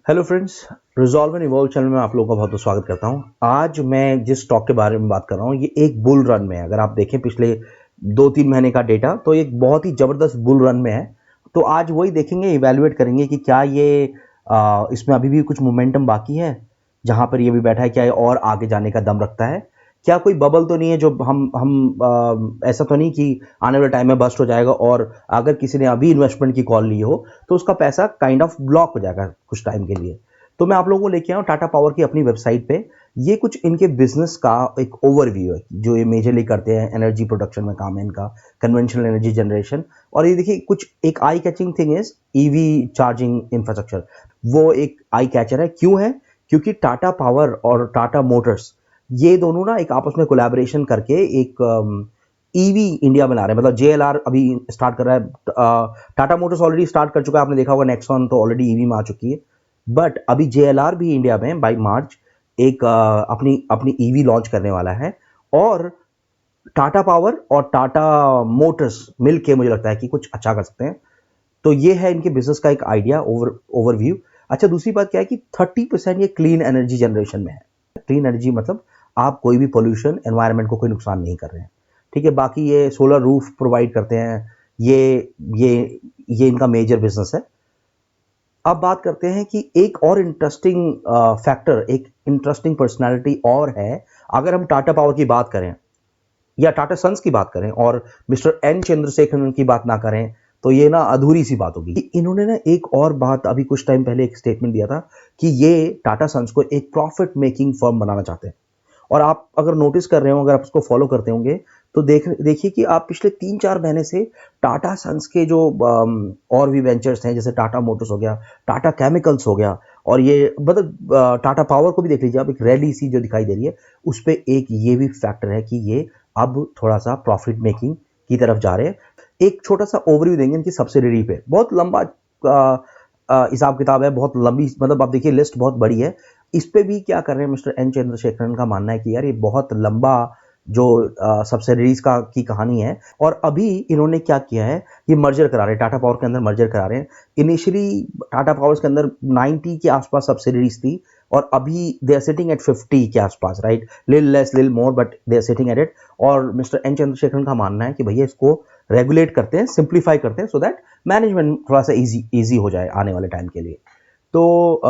Hello friends, resolve and evolve channel में आप लोगों का बहुत बहुत स्वागत करता हूं। आज मैं जिस स्टॉक के बारे में बात कर रहा हूं, ये एक बुल रन में है। अगर आप देखें पिछले 2-3 महीने का डेटा, तो एक बहुत ही ज़बरदस्त बुल रन में है। तो आज वही देखेंगे, इवैल्यूएट करेंगे कि क्या ये इसमें अभी भी कुछ मोमेंटम बाकी है, जहां पर ये भी बैठा है, क्या ये और आगे जाने का दम रखता है, क्या कोई बबल तो नहीं है जो हम ऐसा तो नहीं कि आने वाले टाइम में बस्ट हो जाएगा और अगर किसी ने अभी इन्वेस्टमेंट की कॉल ली हो तो उसका पैसा काइंड ऑफ ब्लॉक हो जाएगा कुछ टाइम के लिए। तो मैं आप लोगों को लेके आया हूँ टाटा पावर की अपनी वेबसाइट पे। ये कुछ इनके बिजनेस का एक ओवरव्यू है जो ये मेजरली करते हैं। एनर्जी प्रोडक्शन में काम है इनका, कन्वेंशनल एनर्जी जनरेशन। और ये देखिए, कुछ एक eye catching thing is EV charging infrastructure. वो एक आई कैचर है। क्यों है? क्योंकि टाटा पावर और टाटा मोटर्स, ये दोनों ना एक आपस में कोलैबोरेशन करके एक ईवी इंडिया बना रहे हैं। मतलब जेएलआर अभी स्टार्ट कर रहा है, टाटा मोटर्स ऑलरेडी स्टार्ट कर चुका है, आपने देखा होगा नेक्सॉन तो ऑलरेडी ईवी में आ चुकी है। बट अभी जेएलआर भी इंडिया में बाई मार्च एक अपनी अपनी ईवी लॉन्च करने वाला है। और टाटा पावर और टाटा मोटर्स मिलके मुझे लगता है कि कुछ अच्छा कर सकते हैं। तो ये है इनके बिजनेस का एक आइडिया, ओवरव्यू। अच्छा, दूसरी बात क्या है कि 30% ये क्लीन एनर्जी जनरेशन में है। क्लीन एनर्जी मतलब आप कोई भी पोल्यूशन एनवायरनमेंट को कोई नुकसान नहीं कर रहे हैं। ठीक है, बाकी ये सोलर रूफ प्रोवाइड करते हैं। ये ये ये इनका मेजर बिजनेस है। अब बात करते हैं कि एक और इंटरेस्टिंग फैक्टर, एक इंटरेस्टिंग पर्सनालिटी और है। अगर हम टाटा पावर की बात करें या टाटा सन्स की बात करें और मिस्टर एन चंद्रशेखरन की बात ना करें, तो ये ना अधूरी सी बात होगी। इन्होंने ना एक और बात अभी कुछ टाइम पहले एक स्टेटमेंट दिया था कि ये टाटा सन्स को एक प्रॉफिट मेकिंग फर्म बनाना चाहते हैं। और आप अगर नोटिस कर रहे हो, अगर आप उसको फॉलो करते होंगे, तो देखिए कि आप पिछले 3-4 महीने से टाटा सन्स के जो और भी वेंचर्स हैं, जैसे टाटा मोटर्स हो गया, टाटा केमिकल्स हो गया, और ये मतलब टाटा पावर को भी देख लीजिए आप, एक रैली सी जो दिखाई दे रही है, उस पर एक ये भी फैक्टर है कि ये अब थोड़ा सा प्रॉफिट मेकिंग की तरफ जा रहे हैं। एक छोटा सा ओवरव्यू देंगे इनकी सब्सिडरी पे। बहुत लंबा हिसाब किताब है, बहुत लंबी, मतलब आप देखिए लिस्ट बहुत बड़ी है। इस पे भी क्या कर रहे हैं, मिस्टर एन चंद्रशेखरन का मानना है कि यार ये बहुत लंबा जो सब्सिडरीज का की कहानी है। और अभी इन्होंने क्या किया है, ये मर्जर करा रहे हैं, टाटा पावर के अंदर मर्जर करा रहे हैं। इनिशियली टाटा पावर्स के अंदर 90 के आसपास सब्सिडरीज थी, और अभी दे आर सिटिंग एट 50 के आसपास, right, lil less lil more, but they are sitting at it. और मिस्टर एन चंद्रशेखरन का मानना है कि भैया इसको रेगुलेट करते हैं, सिंप्लीफाई करते हैं, सो दैट मैनेजमेंट थोड़ा सा इजी हो जाए आने वाले टाइम के लिए। तो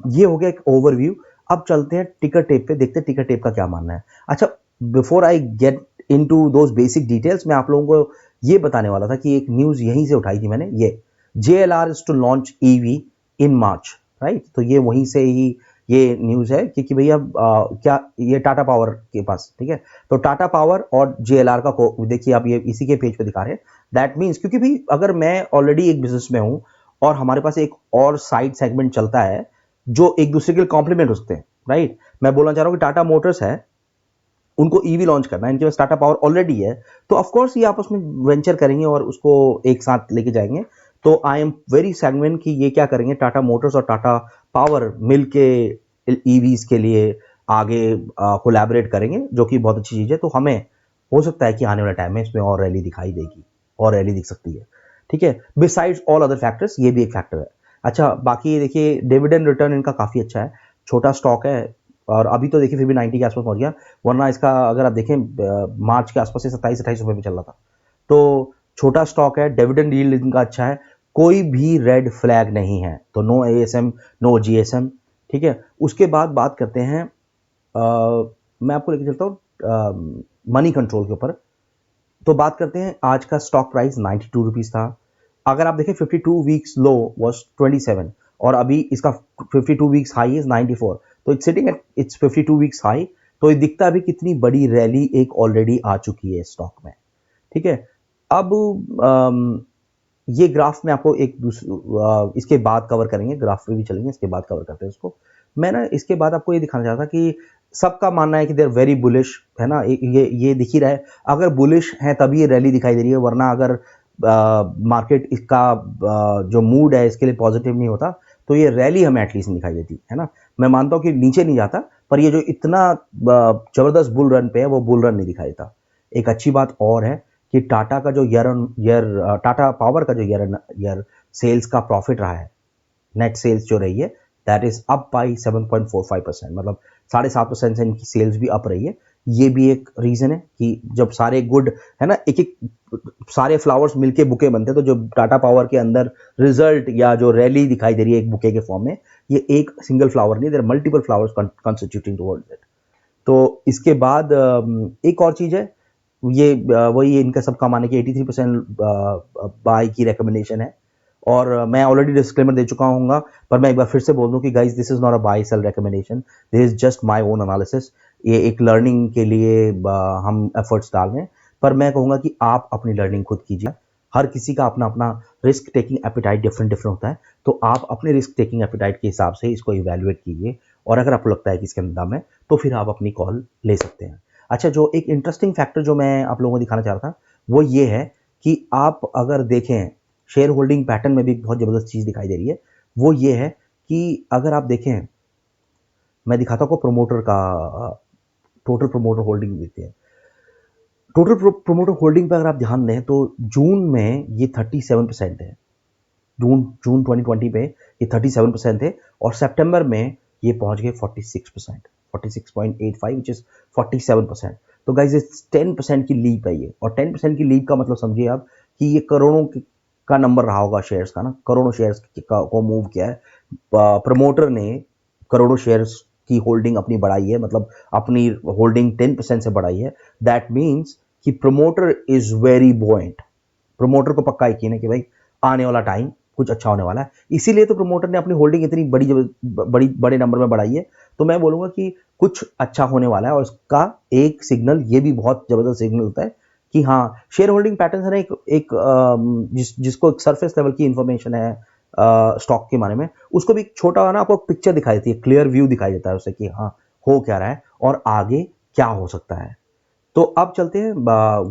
ये हो गया एक ओवरव्यू। अब चलते हैं टिकर टेप पे, देखते हैं टिकर टेप का क्या मानना है। अच्छा, before I get into those basic details, मैं आप लोगों को ये बताने वाला था कि एक न्यूज़ यहीं से उठाई थी मैंने। ये JLR is to launch EV in March, right. तो ये वहीं से ही ये न्यूज़ है, क्योंकि भैया क्या ये टाटा पावर के पास, ठीक है। तो टाटा पावर और JLR का को देखिए आप, ये इसी के पेज पे दिखा रहे हैं। दैट मीन्स, क्योंकि भाई अगर मैं ऑलरेडी एक बिजनेस में हूँ और हमारे पास एक और साइड सेगमेंट चलता है जो एक दूसरे के लिए कॉम्प्लीमेंट हो सकते हैं, राइट। मैं बोलना चाह रहा हूँ कि टाटा मोटर्स है, उनको ईवी लॉन्च करना है, इनके पास टाटा पावर ऑलरेडी है, तो ऑफ कोर्स ये आपस में वेंचर करेंगे और उसको एक साथ लेके जाएंगे। तो आई एम वेरी सैंग्विन कि ये क्या करेंगे, टाटा मोटर्स और टाटा पावर मिलके ईवीज के लिए आगे कोलैबोरेट करेंगे, जो कि बहुत अच्छी चीज़ है। तो हमें हो सकता है कि आने वाले टाइम में इसमें और रैली दिखाई देगी, और रैली दिख सकती है, ठीक है। बिसाइड्स ऑल अदर फैक्टर्स, ये भी एक फैक्टर है। अच्छा, बाकी देखिए डिविडेंड रिटर्न इनका काफ़ी अच्छा है। छोटा स्टॉक है, और अभी तो देखिए फिर भी 90 के आसपास पहुंच गया, वरना इसका अगर आप देखें मार्च के आसपास से 27-28 रुपये में चल रहा था। तो छोटा स्टॉक है, डिविडेंड यील्ड इनका अच्छा है, कोई भी रेड फ्लैग नहीं है, तो नो ASM, नो GSM, ठीक है। उसके बाद बात करते हैं, मैं आपको लेके चलता हूँ मनी कंट्रोल के ऊपर। तो बात करते हैं, आज का स्टॉक प्राइस 92 रुपीज़ था। अगर आप देखें 52 वीक्स लो वॉज 27, और अभी इसका 52 वीक्स हाई इज 94। तो it's sitting at its 52 weeks high. तो ये दिखता है भी कितनी बड़ी रैली एक ऑलरेडी आ चुकी है स्टॉक में, ठीक है। अब ये ग्राफ में आपको एक इसके बाद कवर करेंगे, ग्राफ पे भी चलेंगे, इसके बाद कवर करते हैं इसको। मैं ना इसके बाद आपको ये दिखाना चाहता कि सबका मानना है कि दे आर वेरी बुलिश, है ना। ये दिख ही रहा है, अगर बुलिश है तभी ये रैली दिखाई दे रही है, वरना अगर मार्केट इसका जो मूड है इसके लिए पॉजिटिव नहीं होता, तो ये रैली हमें एटलीस्ट नहीं दिखाई देती, है ना। मैं मानता हूँ कि नीचे नहीं जाता, पर ये जो इतना जबरदस्त बुल रन पे है, वो बुल रन नहीं दिखाई देता। एक अच्छी बात और है कि टाटा का जो ईयर टाटा पावर का जो ईयर सेल्स का प्रॉफिट रहा है, नेट सेल्स जो रही है, दैट इज अप बाई 7.45%, मतलब 7.5% से इनकी सेल्स भी अप रही है। ये भी एक रीजन है कि जब सारे गुड है ना, एक एक सारे फ्लावर्स मिलके बुके बनते हैं, तो जो टाटा पावर के अंदर रिजल्ट या जो रैली दिखाई दे रही है एक बुके के फॉर्म में, ये एक सिंगल फ्लावर नहीं, there multiple flowers constituting towards it. तो इसके बाद एक और चीज है, ये वही इनका सबका माने कि 83% बाय की रिकमेंडेशन है। और मैं ऑलरेडी डिस्क्लेमर दे चुका हूँ, पर मैं एक बार फिर से बोल दूं कि guys this is not a buy sell recommendation, this is just my own analysis. ये एक लर्निंग के लिए हम एफर्ट्स डाल रहे हैं, पर मैं कहूँगा कि आप अपनी लर्निंग खुद कीजिए। हर किसी का अपना अपना risk taking appetite different different होता है, तो आप अपने रिस्क टेकिंग एपिटाइट के हिसाब से इसको इवेल्युएट कीजिए, और अगर आपको लगता है कि इसके अंदर दम है तो फिर आप अपनी कॉल ले सकते हैं। अच्छा, जो एक इंटरेस्टिंग फैक्टर जो मैं आप लोगों को दिखाना चाह रहा था वो ये है कि आप अगर देखें शेयर होल्डिंग पैटर्न में भी बहुत ज़बरदस्त चीज़ दिखाई दे रही है। वो ये है कि अगर आप देखें, मैं दिखाता हूँ प्रोमोटर का टोटल प्रोमोटर होल्डिंग देखते हैं। टोटल प्रोमोटर होल्डिंग पर अगर आप ध्यान दें तो जून में ये 37% है। जून जून 2020 में ये 37% थे, और सितंबर में ये पहुंच गए 46%, 46.85 विच इज 47%। तो गाइज इट्स 10% की लीप है ये, और 10% की लीप का मतलब समझिए आप कि ये करोड़ों का नंबर रहा होगा शेयर्स का ना, करोड़ों शेयर्स को मूव किया है। प्रमोटर ने करोड़ों शेयर्स की होल्डिंग अपनी बढ़ाई है, मतलब अपनी होल्डिंग 10% से बढ़ाई है। दैट मीन्स कि promoter is very buoyant. Promoter को पक्का यकीन है कि भाई आने वाला टाइम कुछ अच्छा होने वाला है, इसीलिए तो प्रमोटर ने अपनी होल्डिंग इतनी बड़े नंबर में बढ़ाई है। तो मैं बोलूंगा कि कुछ अच्छा होने वाला है, और उसका एक सिग्नल ये भी बहुत जबरदस्त सिग्नल होता है कि हाँ, शेयर होल्डिंग पैटर्न है ना, जिसको एक सरफेस लेवल की इंफॉर्मेशन है स्टॉक के बारे में, उसको भी छोटा ना आपको पिक्चर दिखाई देती है, क्लियर व्यू दिखाई देता है उससे कि हाँ हो क्या रहा है और आगे क्या हो सकता है। तो अब चलते हैं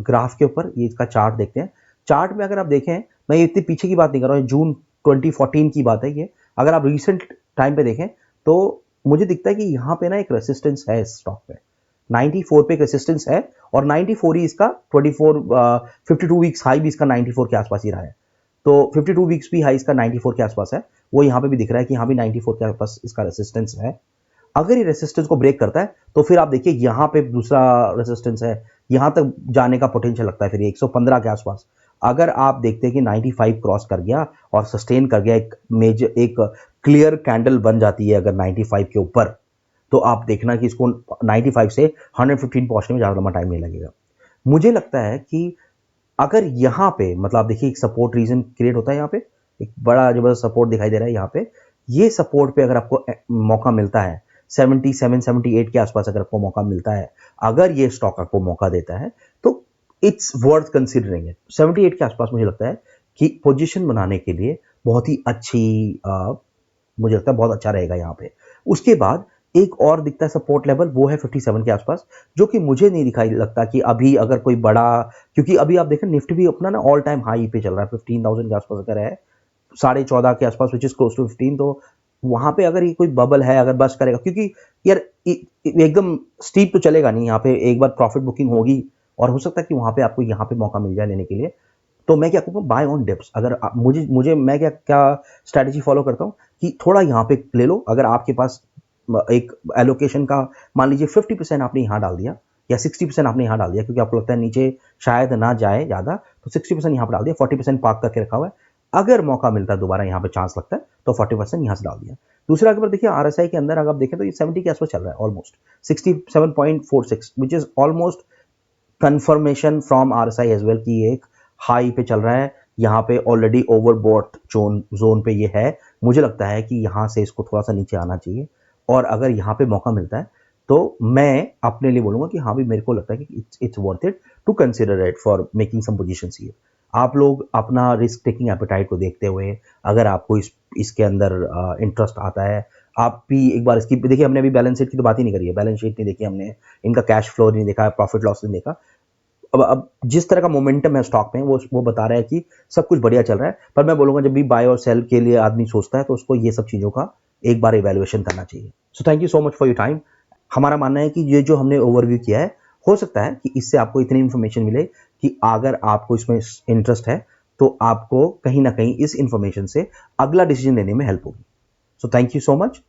ग्राफ के ऊपर, ये इसका चार्ट देखते हैं। चार्ट में अगर आप देखें, मैं ये इतनी पीछे की बात नहीं कर रहा हूँ, जून 2014 की बात है ये। अगर आप रिसेंट टाइम पे देखें तो मुझे दिखता है कि यहाँ पे ना एक रेसिस्टेंस है इस स्टॉक पे, 94 पे एक रेसिस्टेंस है, और 94 ही इसका 52 वीक्स हाई भी इसका 94 के आसपास ही रहा है। तो 52 वीक्स भी हाई इसका 94 के आसपास है, वो यहाँ पे भी दिख रहा है कि यहाँ भी 94 के आसपास इसका रेसिस्टेंस है। अगर ये रेसिस्टेंस को ब्रेक करता है तो फिर आप देखिए यहाँ पे दूसरा रेसिस्टेंस है, यहाँ तक जाने का पोटेंशियल लगता है फिर 115 के आसपास। अगर आप देखते हैं कि 95 क्रॉस कर गया और सस्टेन कर गया, एक क्लियर कैंडल बन जाती है अगर 95 के ऊपर, तो आप देखना कि इसको 95 से 115 पहुंचने में ज़्यादा लंबा टाइम नहीं लगेगा। मुझे लगता है कि अगर यहाँ पे मतलब आप देखिए एक सपोर्ट रीजन क्रिएट होता है, यहाँ पे एक बड़ा जबरदस्त सपोर्ट दिखाई दे रहा है यहाँ पे। ये सपोर्ट पे अगर आपको मौका मिलता है 77 78 के आसपास, अगर आपको मौका मिलता है, अगर ये स्टॉक आपको मौका देता है तो इट्स वर्थ कंसिडरिंग इट। 78 के आसपास मुझे लगता है कि पोजीशन बनाने के लिए बहुत ही अच्छी मुझे लगता है बहुत अच्छा रहेगा यहाँ पे। उसके बाद एक और दिखता है सपोर्ट लेवल, वो है 57 के आसपास, जो कि मुझे नहीं दिखाई लगता कि अभी अगर कोई बड़ा, क्योंकि अभी आप देखें निफ्टी भी अपना ना ऑल टाइम हाई पे चल रहा है, 15,000 के आसपास अगर है, 14.5 के आसपास विच इज क्लोज टू 15। तो वहां पे अगर ये कोई बबल है, अगर बस करेगा, क्योंकि यार एकदम स्टीप तो चलेगा नहीं, यहाँ पे एक बार प्रॉफिट बुकिंग होगी और हो सकता है कि वहां पे आपको यहाँ पे मौका मिल जाए लेने के लिए। तो मैं क्या करूँगा, बाय ऑन डिप्स। अगर मुझे मुझे मैं क्या क्या स्ट्रैटेजी फॉलो करता हूँ कि थोड़ा यहाँ पे ले लो। अगर आपके पास एक एलोकेशन का मान लीजिए 50% आपने यहाँ डाल दिया या 60% आपने यहाँ डाल दिया, क्योंकि आपको लगता है नीचे शायद ना जाए ज़्यादा, तो 60% यहाँ पर डाल दिया, 40% पार्क करके रखा हुआ है। अगर मौका मिलता है दोबारा यहाँ पे चांस लगता है तो 40% यहाँ से डाल दिया। दूसरा अगर देखिए आरएसआई के अंदर अगर आप देखें तो ये 70 के आसपास चल रहा है, almost 67.46, which is almost confirmation from RSI as well कि एक हाई पे चल रहा है। यहाँ पे ऑलरेडी ओवरबॉट जोन पे ये है। मुझे लगता है कि यहाँ से इसको थोड़ा सा नीचे आना चाहिए, और अगर यहाँ पे मौका मिलता है तो मैं अपने लिए बोलूंगा कि हाँ भी मेरे को लगता है कि it's worth it to consider it for making some positions here. आप लोग अपना रिस्क टेकिंग एपेटाइट को देखते हुए, अगर आपको इसके अंदर इंटरेस्ट आता है, आप भी एक बार इसकी देखिए। हमने अभी बैलेंस शीट की तो बात ही नहीं करी है, बैलेंस शीट नहीं देखी हमने, इनका कैश फ्लो नहीं देखा, प्रॉफिट लॉस नहीं देखा। अब जिस तरह का मोमेंटम है स्टॉक में वो बता रहा है कि सब कुछ बढ़िया चल रहा है। पर मैं बोलूंगा जब भी बाय और सेल के लिए आदमी सोचता है तो उसको ये सब चीज़ों का एक बार इवैल्यूएशन करना चाहिए। So thank you so much for your time. हमारा मानना है कि ये जो हमने ओवरव्यू किया है, हो सकता है कि इससे आपको इतनी इन्फॉर्मेशन मिले कि अगर आपको इसमें इंटरेस्ट है तो आपको कहीं ना कहीं इस इंफॉर्मेशन से अगला डिसीजन लेने में हेल्प होगी। So thank you so much.